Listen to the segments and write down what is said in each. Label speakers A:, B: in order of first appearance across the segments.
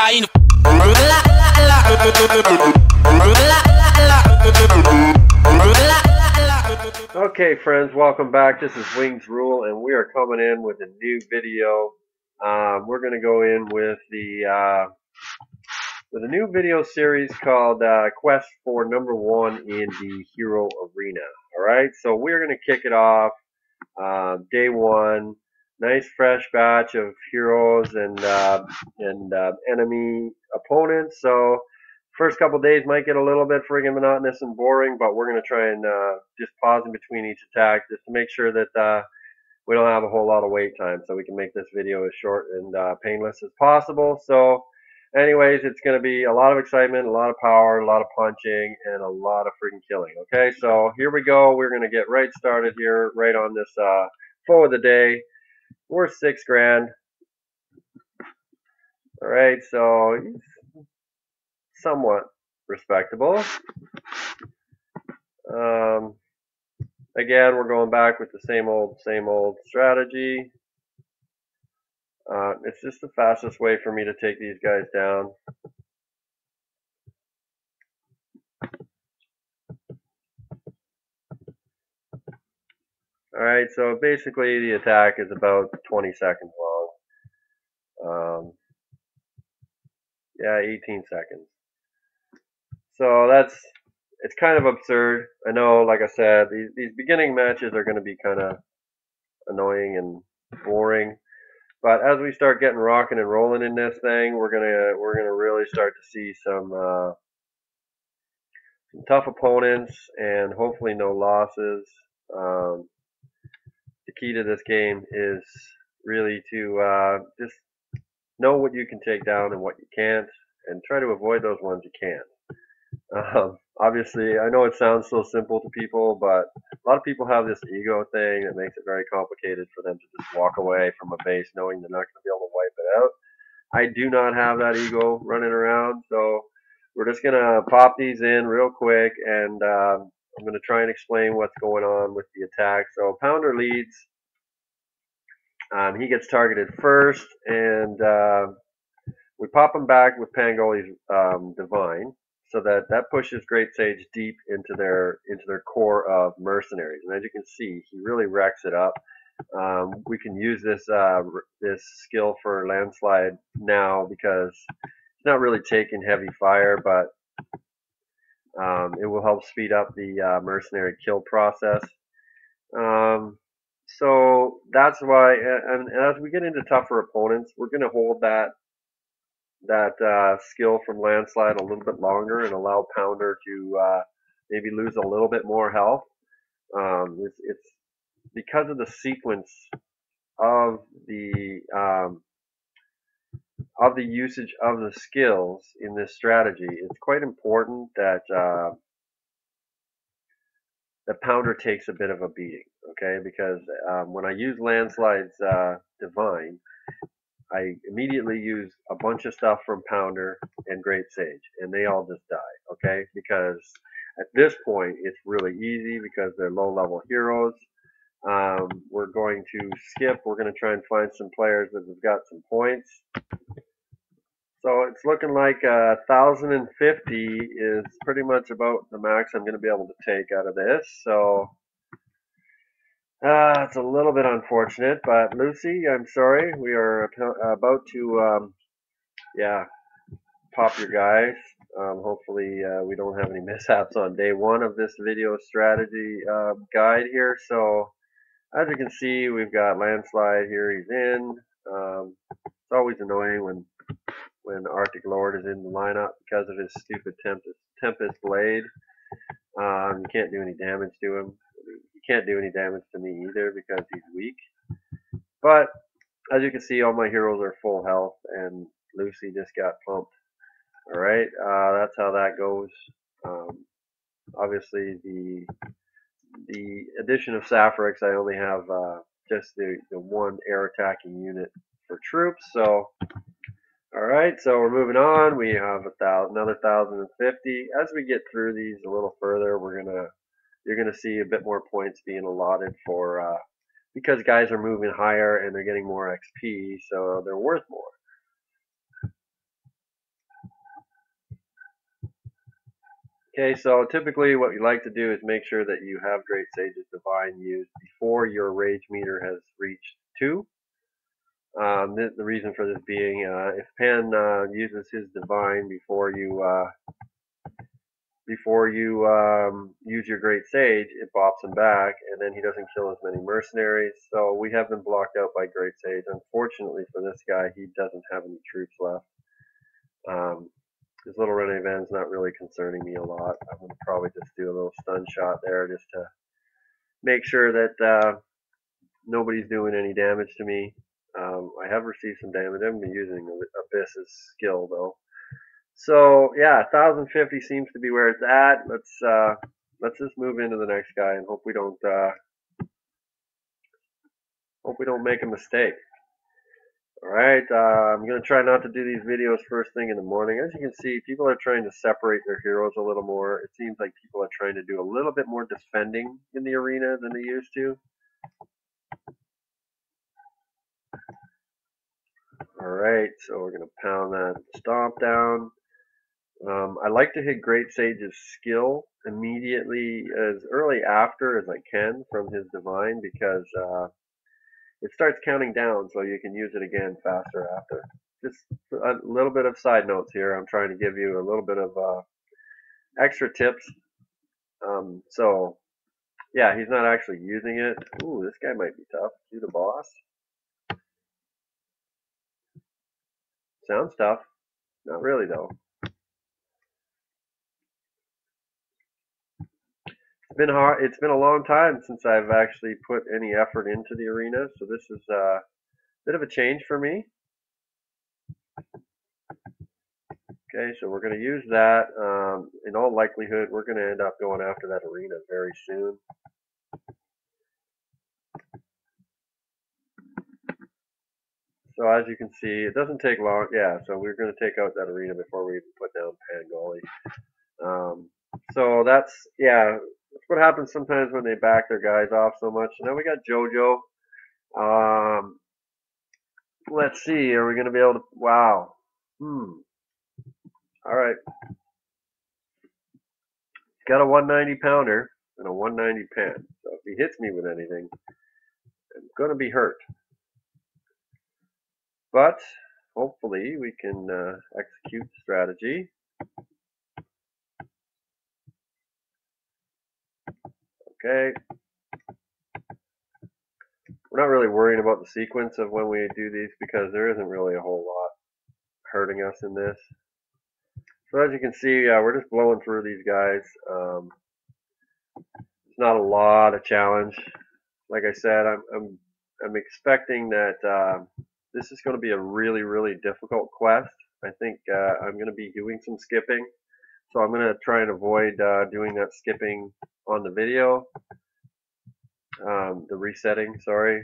A: caindo.
B: Okay, friends, welcome back. This is Wings Rule, and we are coming in with a new video. We're going to go in with a new video series called Quest for #1 in the Hero Arena. All right, so we're going to kick it off day one. Nice fresh batch of heroes and enemy opponents. So first couple days might get a little bit friggin' monotonous and boring, but we're going to try and just pause in between each attack just to make sure that we don't have a whole lot of wait time, so we can make this video as short and painless as possible. So anyways, it's going to be a lot of excitement, a lot of power, a lot of punching, and a lot of freaking killing. Okay, so here we go. We're going to get right started here, right on this foe of the day. We're 6 grand. All right, so he's somewhat respectable. Again, we're going back with the same old strategy. It's just the fastest way for me to take these guys down. Alright, so basically the attack is about 20 seconds long. Yeah, 18 seconds. So it's kind of absurd. I know, like I said, these beginning matches are going to be kind of annoying and boring. But as we start getting rocking and rolling in this thing, we're gonna really start to see some tough opponents and hopefully no losses. The key to this game is really to just know what you can take down and what you can't, and try to avoid those ones you can't. Obviously, I know it sounds so simple to people, but a lot of people have this ego thing that makes it very complicated for them to just walk away from a base knowing they're not going to be able to wipe it out. I do not have that ego running around, so we're just going to pop these in real quick, and I'm going to try and explain what's going on with the attack. So Pounder leads. He gets targeted first, and we pop him back with Pangoli's Divine, so that pushes Great Sage deep into their core of mercenaries. And as you can see, he really wrecks it up. We can use this skill for Landslide now because it's not really taking heavy fire, but it will help speed up the mercenary kill process. So that's why, and as we get into tougher opponents, we're going to hold that skill from Landslide a little bit longer and allow Pounder to maybe lose a little bit more health. It's because of the sequence of the usage of the skills in this strategy. It's quite important that Pounder takes a bit of a beating, okay? Because when I use Landslide's Divine, I immediately use a bunch of stuff from Pounder and Great Sage, and they all just die, okay? Because at this point, it's really easy because they're low-level heroes. We're going to skip. We're going to try and find some players that have got some points. So it's looking like 1,050 is pretty much about the max I'm going to be able to take out of this. So it's a little bit unfortunate, but Lucy, I'm sorry. We are about to, pop your guys. Hopefully we don't have any mishaps on day one of this video strategy guide here. So as you can see, we've got Landslide here. He's in. It's always annoying when Arctic Lord is in the lineup because of his stupid Tempest Blade. You can't do any damage to him. He can't do any damage to me either because he's weak. But as you can see, all my heroes are full health, and Lucy just got pumped. Alright, that's how that goes. Obviously, the addition of Sapphirex, I only have just the one air attacking unit for troops. So, alright, so we're moving on. We have another 1,050. As we get through these a little further, you're gonna see a bit more points being allotted for because guys are moving higher and they're getting more XP, so they're worth more. Okay, so typically what you like to do is make sure that you have Great Sage's Divine used before your rage meter has reached 2. The reason for this being, if Pan uses his Divine before you use your Great Sage, it bops him back, and then he doesn't kill as many mercenaries. So we have been blocked out by Great Sage. Unfortunately for this guy, he doesn't have any troops left. His little Rene Van's not really concerning me a lot. I'm going to probably just do a little stun shot there just to make sure that nobody's doing any damage to me. I have received some damage. I haven't been using Abyss's skill though. So yeah, 1050 seems to be where it's at. Let's just move into the next guy and hope we don't make a mistake. Alright, I'm going to try not to do these videos first thing in the morning. As you can see, people are trying to separate their heroes a little more. It seems like people are trying to do a little bit more defending in the arena than they used to. Alright, so we're going to pound that stomp down. I like to hit Great Sage's skill immediately as early after as I can from his Divine because it starts counting down so you can use it again faster after. Just a little bit of side notes here. I'm trying to give you a little bit of extra tips. So yeah, he's not actually using it. Ooh, this guy might be tough. Is he the boss? Sounds tough. Not really though. It's been hard. It's been a long time since I've actually put any effort into the arena, so this is a bit of a change for me. Okay, so we're going to use that. In all likelihood, we're going to end up going after that arena very soon. So as you can see, it doesn't take long. Yeah, so we're going to take out that arena before we even put down Pangoli. So that's what happens sometimes when they back their guys off so much. So now we got JoJo. Let's see, are we going to be able to, wow. Alright. He's got a 190 pounder and a 190 Pan. So if he hits me with anything, I'm going to be hurt. But hopefully we can execute the strategy. Okay. We're not really worrying about the sequence of when we do these because there isn't really a whole lot hurting us in this. So as you can see, we're just blowing through these guys. It's not a lot of challenge. Like I said, I'm expecting that this is going to be a really, really difficult quest. I think I'm going to be doing some skipping. So I'm going to try and avoid doing that skipping on the video. The resetting, sorry.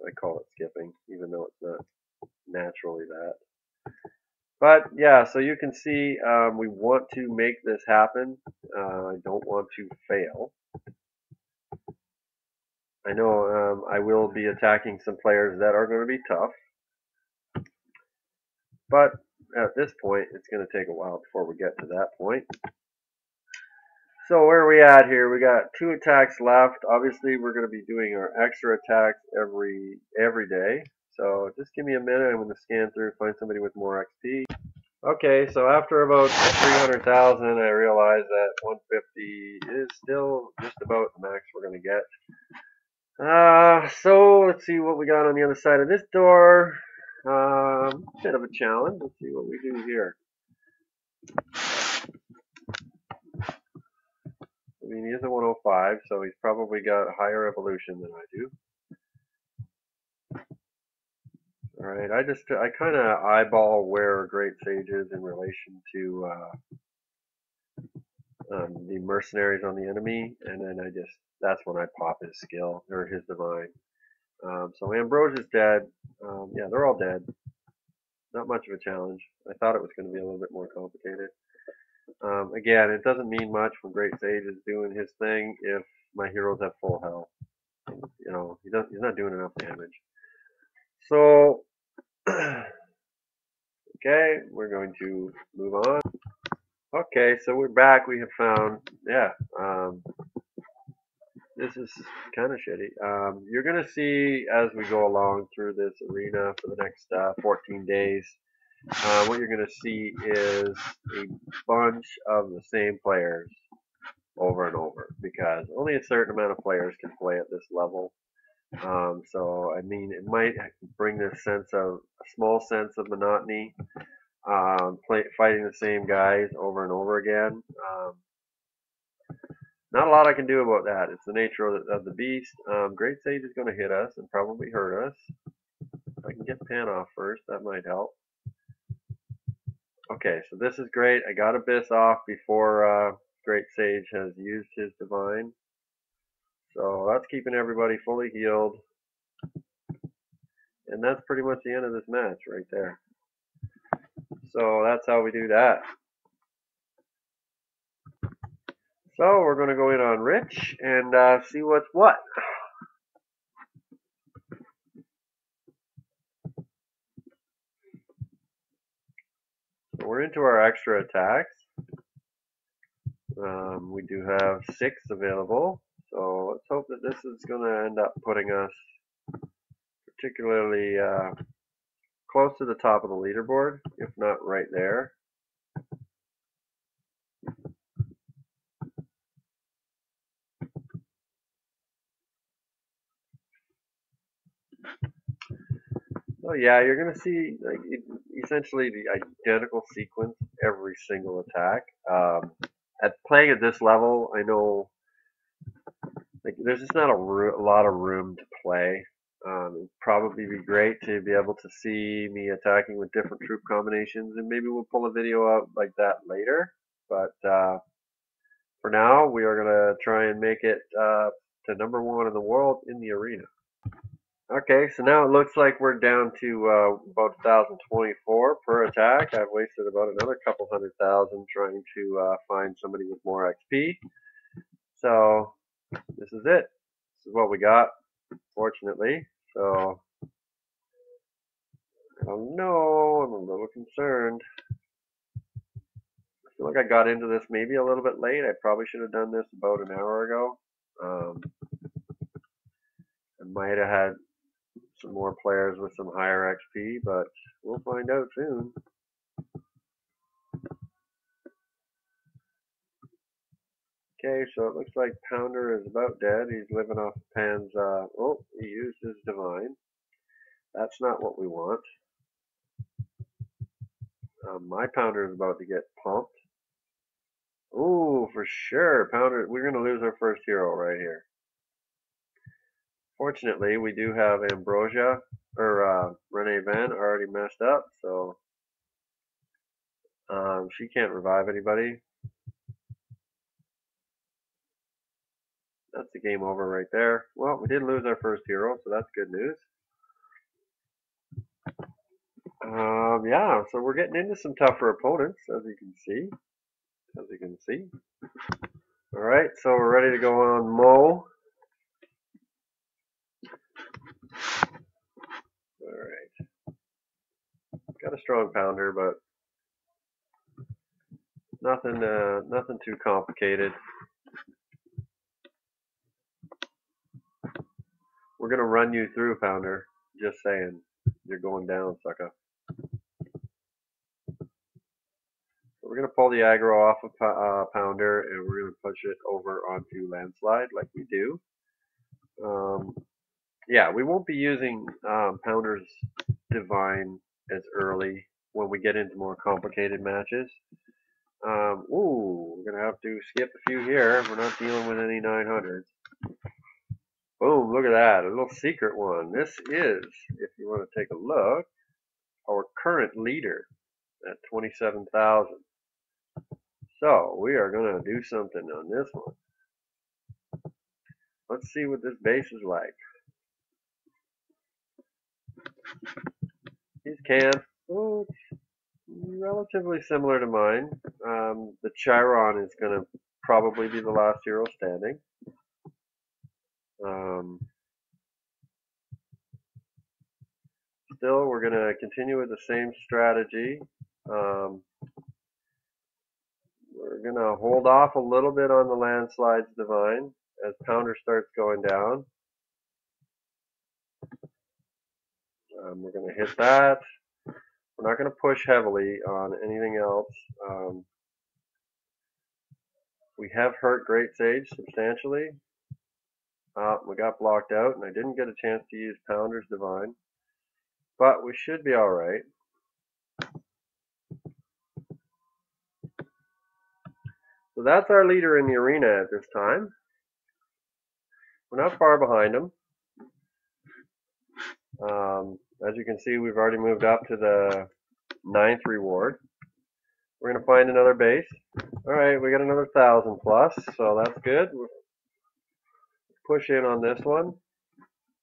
B: I call it skipping, even though it's not naturally that. But yeah, so you can see we want to make this happen. I don't want to fail. I know I will be attacking some players that are going to be tough. But at this point, it's going to take a while before we get to that point. So where are we at here? We got 2 attacks left. Obviously, we're going to be doing our extra attacks every day. So just give me a minute. I'm going to scan through, find somebody with more XP. Okay, so after about 300,000, I realized that 150 is still just about the max we're going to get. So let's see what we got on the other side of this door. Bit of a challenge. Let's see what we do here. I mean, he is a 105, so he's probably got a higher evolution than I do. Alright, I kind of eyeball where Great Sage is in relation to the mercenaries on the enemy, and then that's when I pop his skill, or his Divine. So Ambrosia's dead. Yeah, they're all dead. Not much of a challenge. I thought it was going to be a little bit more complicated. Again, it doesn't mean much when Great Sage is doing his thing if my heroes have full health. You know, he's not doing enough damage. So, okay, we're going to move on. Okay, so we're back. We have found, yeah, this is kind of shitty. You're going to see as we go along through this arena for the next 14 days, what you're going to see is a bunch of the same players over and over because only a certain amount of players can play at this level. So, I mean, it might bring this sense of a small sense of monotony, fighting the same guys over and over again. Not a lot I can do about that. It's the nature of the beast. Great Sage is going to hit us and probably hurt us. If I can get Pan off first, that might help. Okay, so this is great. I got Abyss off before Great Sage has used his Divine. So that's keeping everybody fully healed. And that's pretty much the end of this match right there. So that's how we do that. So we're going to go in on Rich and see what's what. So we're into our extra attacks. We do have 6 available. So let's hope that this is going to end up putting us particularly close to the top of the leaderboard, if not right there. So yeah, you're going to see like essentially the identical sequence every single attack. At playing at this level, I know like there's just not a lot of room to play. It'd probably be great to be able to see me attacking with different troop combinations, and maybe we'll pull a video out like that later. But for now, we are going to try and make it to #1 in the world in the arena. Okay, so now it looks like we're down to about 1,024 per attack. I've wasted about another couple 100,000 trying to find somebody with more XP. So this is it. This is what we got, fortunately. So I don't know. I'm a little concerned. I feel like I got into this maybe a little bit late. I probably should have done this about an hour ago. I might have had some more players with some higher XP, but we'll find out soon. Okay, so it looks like Pounder is about dead. He's living off Pan's, oh, he used his Divine. That's not what we want. My Pounder is about to get pumped. Ooh, for sure. Pounder, we're going to lose our first hero right here. Fortunately, we do have Ambrosia, or Renee Van already messed up, so she can't revive anybody. That's the game over right there. Well, we did lose our first hero, so that's good news. Yeah, so we're getting into some tougher opponents, as you can see. All right, so we're ready to go on Mo. All right, got a strong Pounder, but nothing too complicated. We're gonna run you through, Pounder. Just saying, you're going down, sucker. We're going to pull the aggro off of Pounder and we're going to push it over onto Landslide like we do. Yeah, we won't be using Pounder's Divine as early when we get into more complicated matches. Ooh, we're going to have to skip a few here. We're not dealing with any 900s. Boom, look at that, a little secret one. This is, if you want to take a look, our current leader at 27,000. So we are going to do something on this one. Let's see what this base is like. His camp, oh, it's relatively similar to mine. The Chiron is going to probably be the last hero standing. Still, we're going to continue with the same strategy. We're going to hold off a little bit on the landslides divine as pounder starts going down. We're going to hit that. We're not going to push heavily on anything else. We have hurt Great Sage substantially. We got blocked out, and I didn't get a chance to use Pounder's Divine. But we should be alright. So that's our leader in the arena at this time. We're not far behind him. As you can see, we've already moved up to the 9th reward. We're going to find another base. Alright, we got another 1,000 plus, so that's good. Push in on this one.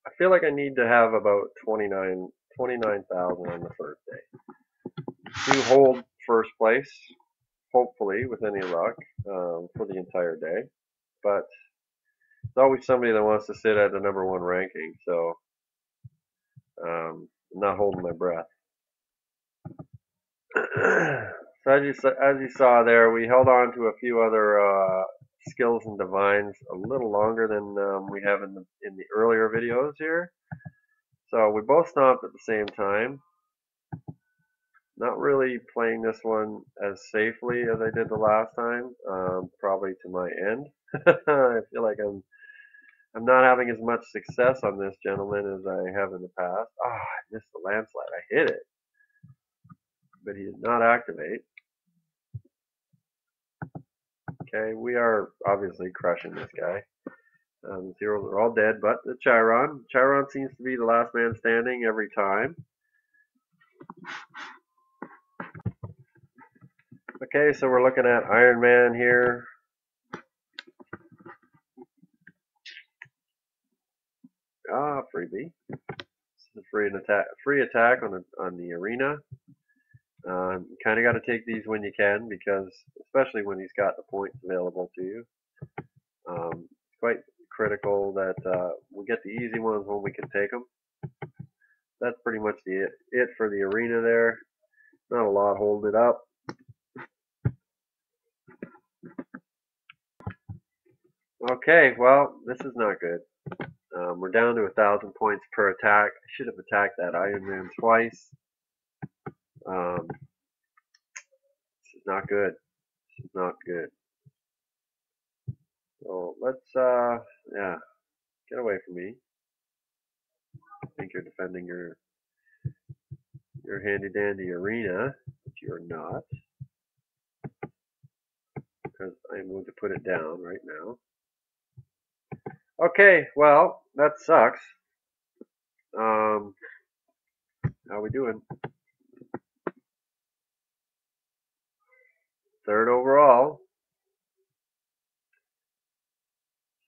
B: I feel like I need to have about 29,000 on the first day to hold first place, hopefully with any luck, for the entire day. But there's always somebody that wants to sit at the number 1 ranking, so I'm not holding my breath. So as you saw there, we held on to a few other skills and divines a little longer than we have in the earlier videos here. So we both stomped at the same time. Not really playing this one as safely as I did the last time, probably to my end. I feel like I'm not having as much success on this gentleman as I have in the past. Ah, I missed the landslide. I hit it, but he did not activate. Okay, we are obviously crushing this guy. Zeros are all dead, but the Chiron. Chiron seems to be the last man standing every time. Okay, so we're looking at Iron Man here. Ah, freebie. This is a free attack on the arena. You kind of got to take these when you can, because especially when he's got the points available to you. It's quite critical that we get the easy ones when we can take them. That's pretty much it for the arena there. Not a lot holding it up. Okay, well, this is not good. We're down to 1,000 points per attack. I should have attacked that Iron Man twice. This is not good. This is not good. So let's, yeah, get away from me. I think you're defending your handy dandy arena, but you're not. Because I'm going to put it down right now. Okay, well, that sucks. How we doing? 3rd overall.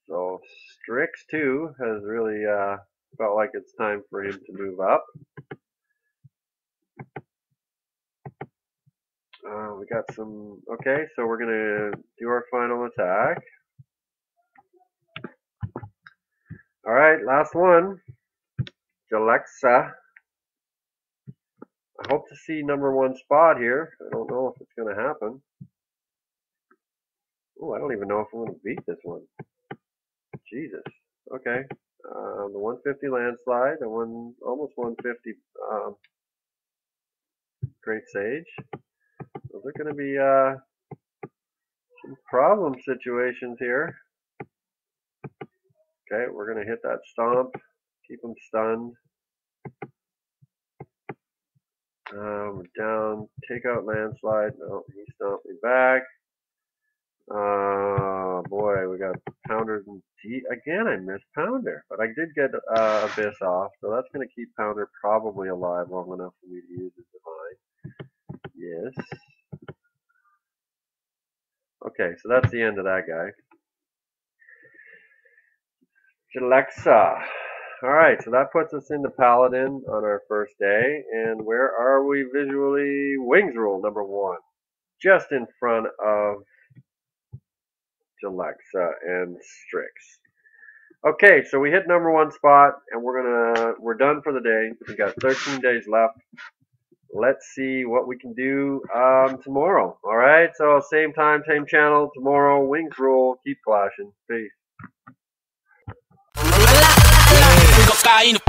B: So Strix 2 has really felt like it's time for him to move up. We got some. Okay, so we're gonna do our final attack. All right, last one. Jalexa. I hope to see number 1 spot here. I don't know if it's gonna happen. Oh, I don't even know if I'm gonna beat this one. Jesus. Okay. The 150 landslide, the almost 150 Great Sage. Those are going to be some problem situations here. Okay, we're going to hit that stomp, keep him stunned. We're down, take out landslide. No, he stomped me back. Boy, we got Pounder and again. I missed Pounder, but I did get Abyss off, so that's going to keep Pounder probably alive long enough for me to use his divine. Yes. Okay, so that's the end of that guy. Jalexa. Alright, so that puts us into Paladin on our first day. And where are we visually? Wings Rule, number 1. Just in front of Jalexa and Strix. Okay, so we hit number 1 spot, and we're done for the day. We got 13 days left. let's see what we can do tomorrow. All right, so same time, same channel tomorrow. Wings rule. Keep flashing. Peace.
A: Cocaína.